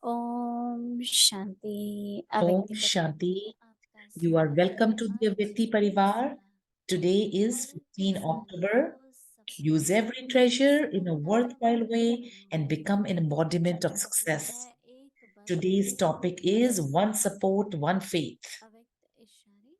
Om Shanti Om अव्यक्ति परिवार Shanti. में आपका You are स्वागत welcome है to the आज Avyakti Parivar. तीसरा Today is हर 15 समय October. को Use every सफलतापूर्वक treasure in a worthwhile संपन्न way and करो। become an embodiment of ये है success. एक बंद Today's topic is one support, one faith. अव्यक्त इशारे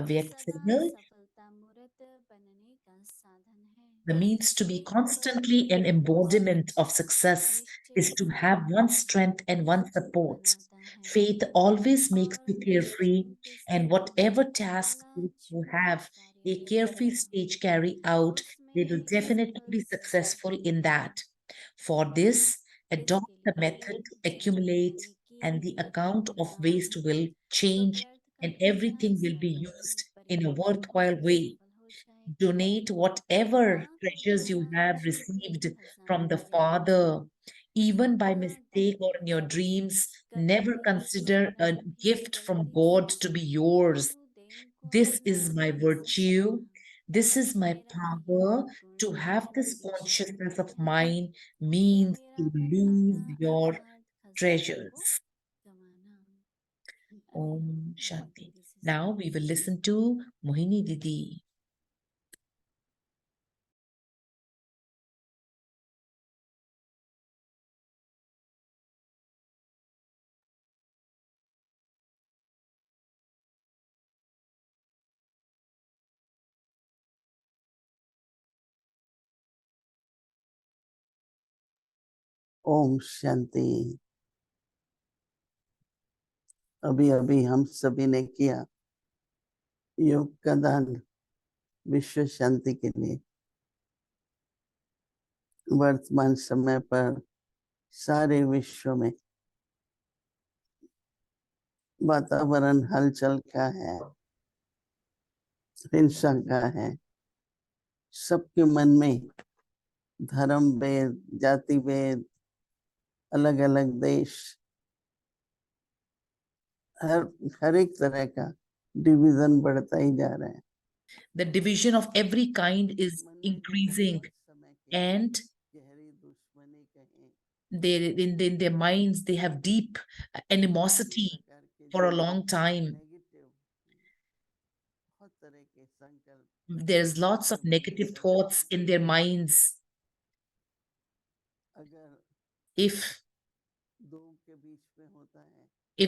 Avyakt सदा signal. सफलता मूर्त बनने का साधन है। The means to be एक constantly बंद an embodiment of संकल्प success निश्चय is to have करने one को strength and one मजबूत support. बनाता है Faith always makes और you carefree, निश्चिंत and से whatever आगे task वाला you जो have कार्य a करता carefree है stage carry out, they will उसमें definitely सफल be सिद्ध successful in होता है। that. For this, adopt इसके the लिए method to accumulate, नेकी and the वृद्धि account of करना waste will तो change, व्यर्थ का and प्रयास everything will be स्वभावतः used in a परिणाम worthwhile way. सफल हो जाएगा। Donate whatever माँ का treasures you खाना have छुपे received from खजाने the हैं। Father, even by वहाँ mistake दान or in your dreams. Never करके consider a स्वर्ण भी gift from गलती से God to be yours. परंतु देन को This अपना is my नहीं virtue. समझना। This is my मेरा power. यह To गुण have this Shanti consciousness of है mine कि means मेरा to lose बनाना your अगाध खजाने को treasures. गंवाना। अभी हम Om मोहिनी Shanti. दीदी से Now we will listen to Mohini Didi. Om Shanti. अभी अभी हम सभी ने किया योग का दान विश्व शांति के लिए। वर्तमान समय पर सारे विश्व में वातावरण हलचल का है, हिंसा का है। सबके मन में धर्म भेद, जाति भेद, अलग अलग देश, हर एक तरह का डिवीजन बढ़ता ही जा रहा है। The division of every kind is increasing, and in their minds they have deep animosity for a long time. There's lots of negative thoughts in their minds. If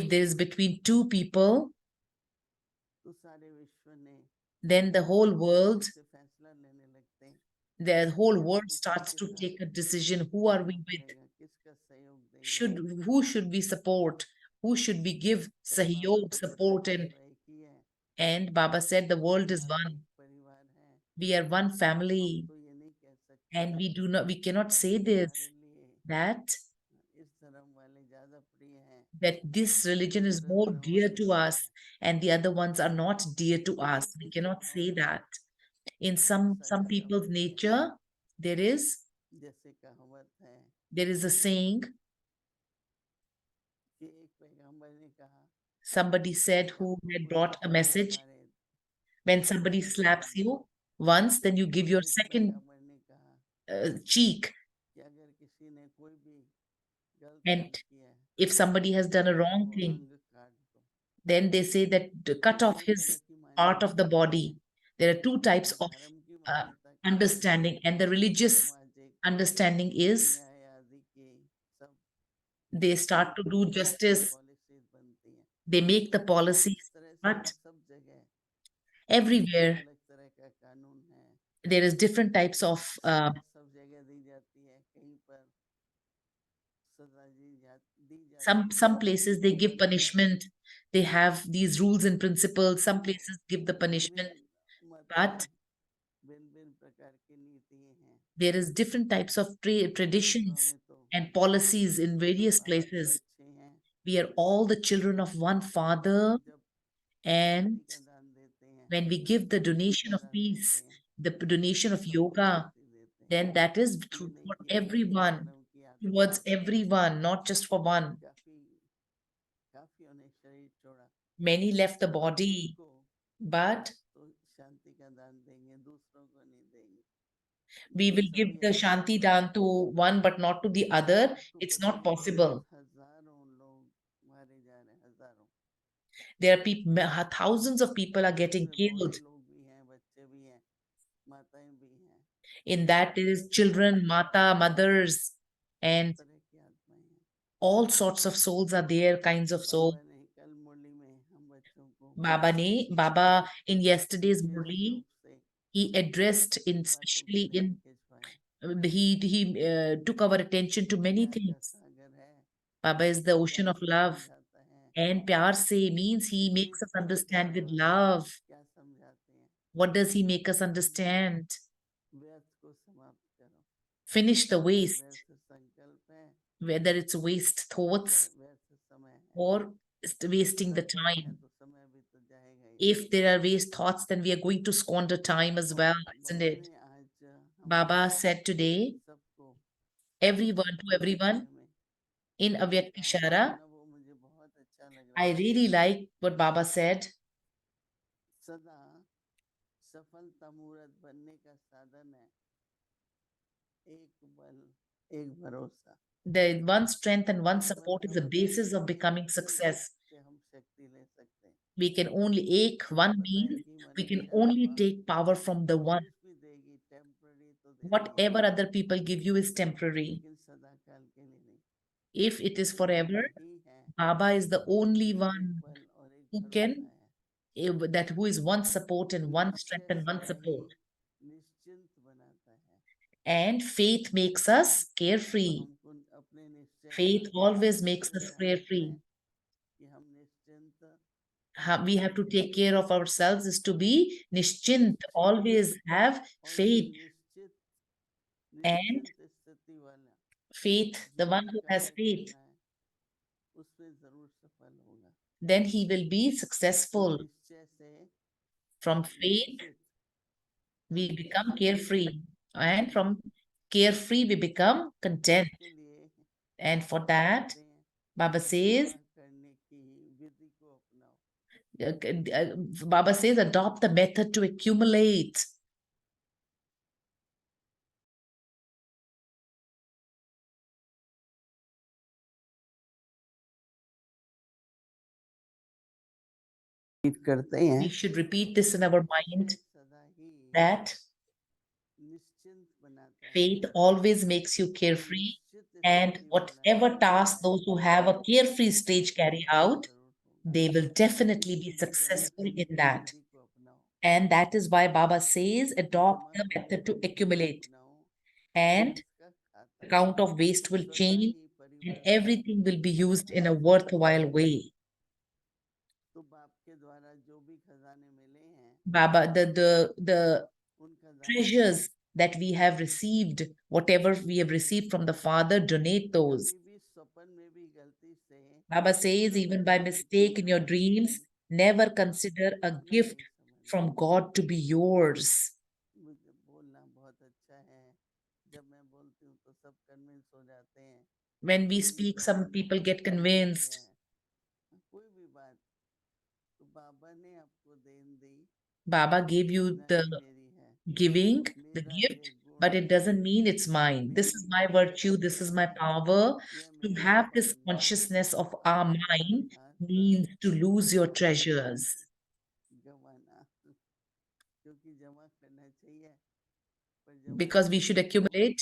there is between two people, then the whole world starts to take a decision. Who are we with? Who should we support? Who should we give sahyog, support? And Baba said the world is one. We are one family, and we cannot say this, that this religion is more dear to us and the other ones are not dear to us. We cannot say that. In some people's nature, there is a saying. Somebody said, who had brought a message, when somebody slaps you once, then you give your second cheek. And if somebody has done a wrong thing, then they say that to cut off his part of the body. There are two types of understanding, and the religious understanding is they start to do justice, they make the policies, but everywhere there is different types of some places they give punishment, they have these rules and principles. Some places give the punishment, but there is different types of traditions and policies in various places. We are all the children of one Father, and when we give the donation of peace, the donation of yoga, then that is for everyone, towards everyone, not just for one. Many left the body, but we will give the Shanti Dan to one but not to the other. It's not possible. There are people, thousands of people are getting इसमें बहुत killed. लोग भी हैं, बच्चे भी हैं, माताएं भी हैं, In that is children, mata, mothers, सब and तरह की आत्माएं हैं। all sorts of souls are there, kinds of souls. बाबा ने कल मुरली में हम बच्चों को Baba in yesterday's wishes Murli, रूप से he addressed in, इन बातों especially पे नहीं in, खिंचवाए। he took our attention to many प्यार का things. सागर है, Baba is the ocean प्यार of से love. समझाता है, And pyar se means he जीव makes us को understand दिखाने with वाले love. क्या समझाते हैं। What does he make us understand? व्यर्थ को समाप्त करो, Finish the चाहे waste, व्यर्थ संकल्प है, whether it's waste चाहे thoughts व्यर्थ समय है। or wasting the संकल्प है time. तो समय भी तो जाएगा ही। If there are waste thoughts, then we are going to squander time as well, isn't Baba it? ने आज Baba हमारे said today, सबको everyone to अव्यक्त everyone इशारे में in जो Avyakt कहा Ishara. ना, वो मुझे बहुत अच्छा लग रहा I है। really like what Baba said. सदा सफलता मूर्त बनने का साधन है एक बल, एक भरोसा। The one strength and one बल support is the हम तब basis of लेते हैं becoming कि success. से हम शक्ति ले सकते हैं। We can only ache हमें one पता है means कि we can मनुष्य only आत्मा take power from the one. कुछ भी देगी टेम्पररी तो देती है, Whatever other people give you is temporary. लेकिन सदा काल के लिए नहीं। If it is वो forever, बाबा ही है Baba is the only जो एक one बल और एक who भरोसा can, है। that who is one support and one strength निश्चय and one सदा ही support. निश्चिंत बनाता है। And faith makes us तो carefree. हमको अपने निश्चय का Faith always makes विशेष us ध्यान रखना carefree. है कि हम निश्चिंत We have to take care of ourselves is to be nishchint, निश्चिंत always have और जो faith. And निश्चिंत स्थिति वाला faith, the जो one भी who has कार्य faith, करना है उसमें जरूर सफल होगा। then he will be तो successful. निश्चय से From faith, निश्चित we हम become carefree carefree. And from carefree, we become content. उसके लिए And for बाबा that, कहते हैं Baba says, जमा करने की विधि को अपनाओ। Baba says, adopt the method to accumulate. करते हैं We should repeat this in our mind निश्चय सदा ही that निश्चिंत बनाता है faith always makes you और carefree. निश्चित And स्थिति वाला whatever जो भी task कार्य those who करना have है a carefree stage carry उसमें out, जरूर होगा। they will definitely be इसलिए जमा successful करने in की that. विधि को अपनाओ। And that is why Baba says, adopt जमा the करने method की to विधि को accumulate. अपनाओ, And वेस्ट का खाता account of waste will स्वतः change ही and परिवर्तन everything will be used in होगा। a worthwhile way. तो बाप के द्वारा जो भी खजाने मिले हैं Baba, the उन खजानों treasures that we have received, whatever we have received from the Father, donate those. कभी भी स्वप्न में भी गलती से Baba says, even by भगवान की कोई mistake in your dreams, सामग्री never consider a अपना gift नहीं from समझना। God to be yours. मुझे बोलना बहुत अच्छा है, जब मैं बोलती हूँ तो सब कन्विंस हो जाते हैं When we यही speak, some प्रॉब्लम है, people get यही convinced. है। कोई भी बात, तो बाबा ने आपको देन दी, Baba gave you न the कि मेरी है। giving, the मेरा gift, ये गुण, but it doesn't mean it's mine. This मेरी is my ये virtue, this is my शक्ति, power. यह To मेरा have this बल, consciousness of our आपका mind साथ means to lose your नहीं treasures. गंवाना, क्योंकि जमा करना चाहिए, पर जमा Because we should करेंगे accumulate.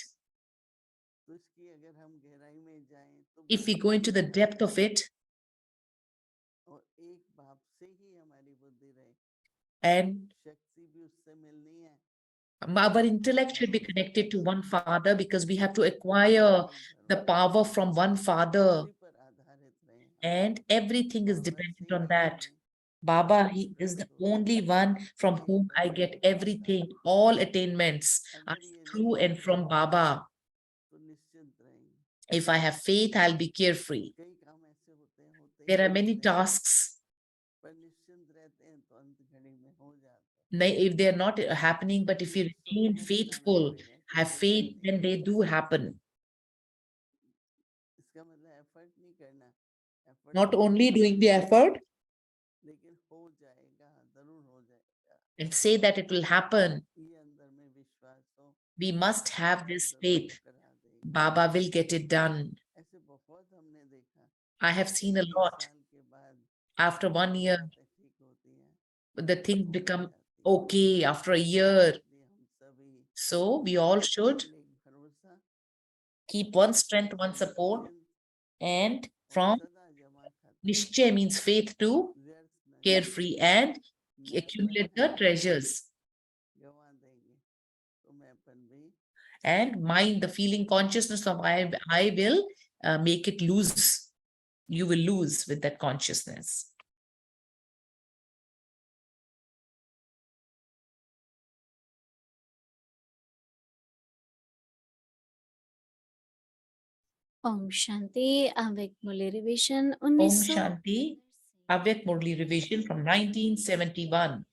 तो इसकी अगर हम गहराई में जाएं तो If we बहुत go into the गहरा depth है। of it, और एक बाप से ही हमारी बुद्धि रहे, and शक्ति भी उससे मिलनी है, our intellect should be भरोसा connected भी to one उससे, Father, because we have to और acquire एक the भरोसा, power from one Father, उसी पर आधारित रहे हम। and everything is बाबा से dependent ही on that. हमें Baba, सब he is the प्राप्त होता only है, one from एक whom I बल, get एक भरोसा। everything. All attainments are अगर ये through and निश्चित from होगा Baba. तो निश्चिंत रहेंगे। If I have faith, I'll be carefree. कई काम ऐसे होते हैं, होते ही There are नहीं many होते हैं, tasks. पर निश्चिंत रहते हैं तो अंत घड़ी में हो जाते हैं। If they're not happening, but if इसलिए you remain स्वप्न बनाना faithful, पड़ेगा कि have हो faith, जाएंगे। then they do happen. इसका मतलब एफर्ट नहीं करना, एफर्ट Not तो only करना doing the पड़ेगा, effort लेकिन हो जाएगा, जरूर हो जाएगा। and say that it will happen. ये अंदर में विश्वास हो, We must have Baba this जरूर faith. करा देगा। Baba will get it done. ऐसे बहुत हमने देखा, I have seen a 21 lot. साल के बाद After 1 year, बातें ठीक होती हैं, the things हो become जाती हैं। okay after a year. इसलिए हम सभी So we all should केवल एक भरोसा keep one और strength, one support, यकीन and और from सदा जमा खाता Nishchay means faith to व्यर्थ नहीं carefree and मेरा accumulate the treasures. गवा देंगे तो मैं अपन भी And mind, the feeling consciousness of I will make it lose. You will lose with that consciousness. Om Shanti Avyakt Murli revision Om 1900 Shanti, Avyak Murli revision from 1971.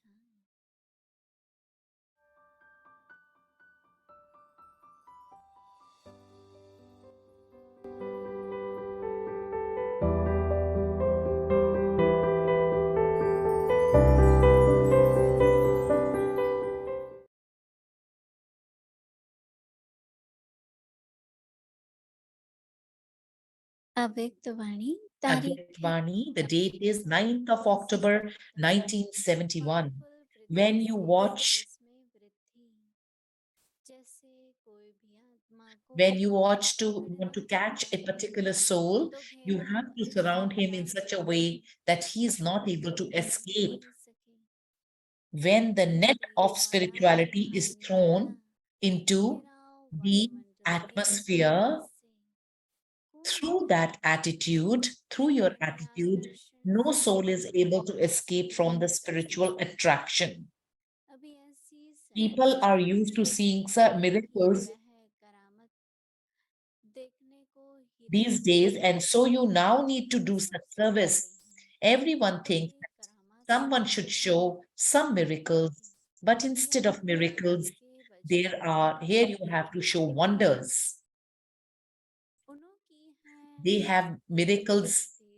Avyaktvani तारीख है Avyaktvani, the date is 9th of October 1971. When you watch, to want to catch a particular soul, you have to surround him in such a way that he is not able to escape. When the net of spirituality is thrown into the atmosphere, through that attitude, through your attitude, no soul is able to escape from the spiritual attraction. People are used to seeing miracles these days, and so you now need to do such service. Everyone thinks that someone should show some miracles, but instead of miracles, here you have to show wonders. They have miracles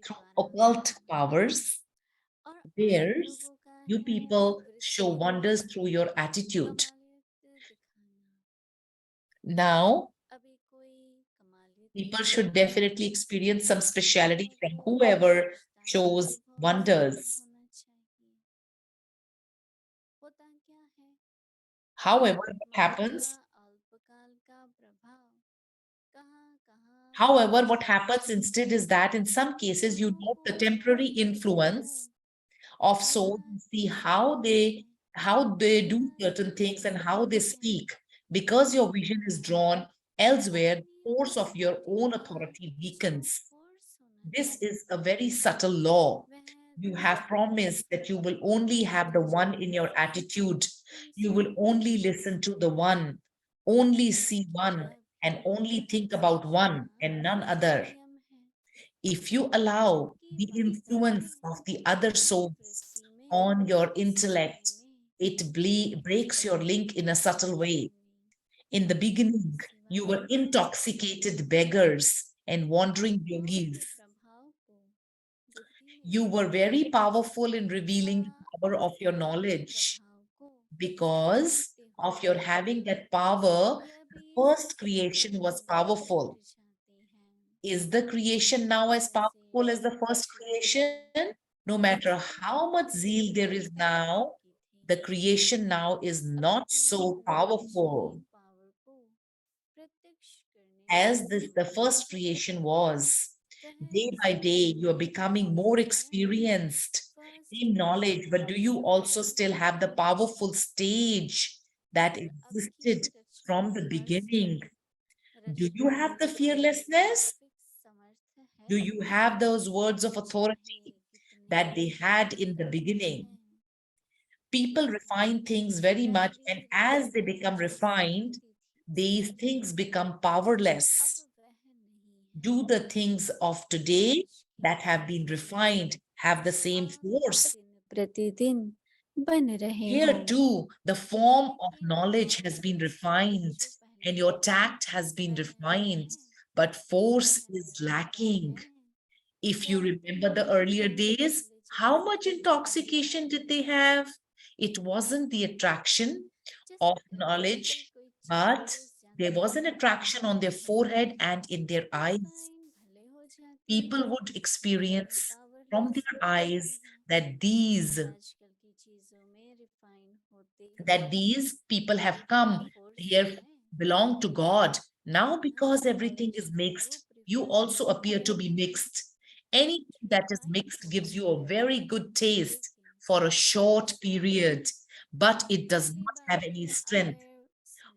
through occult powers. Theirs, you people show wonders through your attitude. Now, people should definitely experience some speciality from whoever shows wonders. However, what happens? However, what happens instead is that in some cases, you note the temporary influence of souls and see how they do certain things and how they speak. Because your vision is drawn elsewhere, the force of your own authority weakens. This is a very subtle law. You have promised that you will only have the one in your attitude. You will only listen to the one, only see one, and only think about one and none other. If you allow the influence of the other souls on your intellect, it breaks your link in a subtle way. In the beginning, you were intoxicated beggars and wandering yogis. You were very powerful in revealing the power of your knowledge. Because of your having that power, the first creation was powerful. Is the creation now as powerful as the first creation? No matter how much zeal there is now, the creation now is not so powerful as the first creation was. Day by day, you're becoming more experienced in knowledge, but do you also still have the powerful stage that existed from the beginning? Do you have the fearlessness? Do you have those words of authority that they had in the beginning? People refine things very much, and as they become refined, these things become powerless. Do the things of today that have been refined have the same force? प्रतिदिन बन रहे Here हो too, the form of knowledge has been refined and your tact has been refined, but force is lacking. If you remember the earlier days, how much intoxication did they have? It wasn't the attraction of knowledge, but there was an attraction on their forehead and in their eyes. People would experience from their eyes that these आजकल की चीजों में refine होते that these people have come force here, है belong to God. Now, because everything is जिसको mixed, वो you prefer also करते appear to be हैं mixed. Anything that is refine mixed gives you होते a very good taste लेकिन for a short period, but it does पहली not have any बातें strength. अगर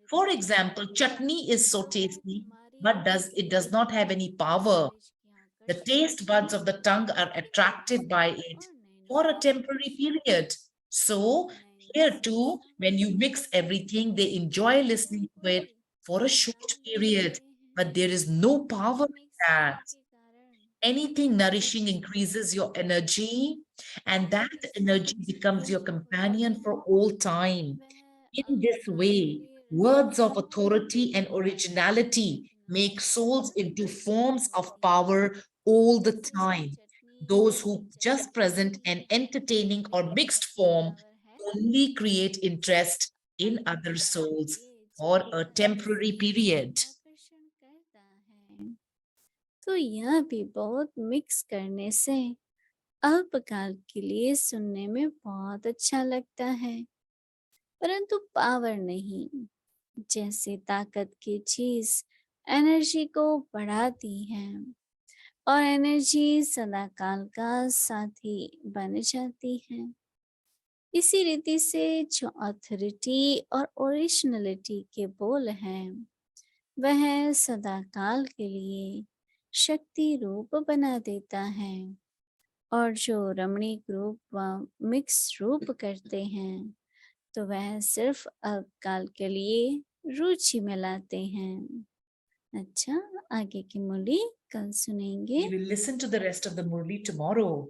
For Smriti example, chutney is so अगर tasty, हमारी but does not have any power. Knowledge की The आकर्षण taste buds of the tongue are attracted by it और नई नई for a temporary information period. So, नए नए here too, when you संसार mix everything, they enjoy listening to कोई it for a short उदाहरण period, लेते हैं but there is no power कि in मिक्स that. होने के कारण Anything nourishing बच्चे increases your energy, and that बहुत energy becomes your स्वस्थ होते companion हैं for all time. वह In this अल्पकाल के way, लिए words of रचनात्मक authority and एक originality make souls नवाचार into पैदा forms of होती है power all the जैसे इसमें time. चटनी Those की who just चटनी present होती an है entertaining or लेकिन mixed असली form पावर है only create interest in other अल्पकाल के souls लिए for a जबरदस्त temporary period. आकर्षण करता है तो यह भी बहुत मिक्स करने से अल्पकाल के लिए सुनने में बहुत अच्छा लगता है परंतु पावर नहीं जैसे ताकत की चीज एनर्जी को बढ़ाती है और एनर्जी सदाकाल का साथी बन जाती है इसी रीति से जो अथॉरिटी और ओरिजिनलिटी के बोल हैं वह सदाकाल के लिए शक्ति रूप बना देता है और जो रमणीक रूप व मिक्स रूप करते हैं तो वह सिर्फ अल्पकाल के लिए रुचि में लाते हैं अच्छा आगे की मुरली कल सुनेंगे We will listen to the rest of the Murli tomorrow.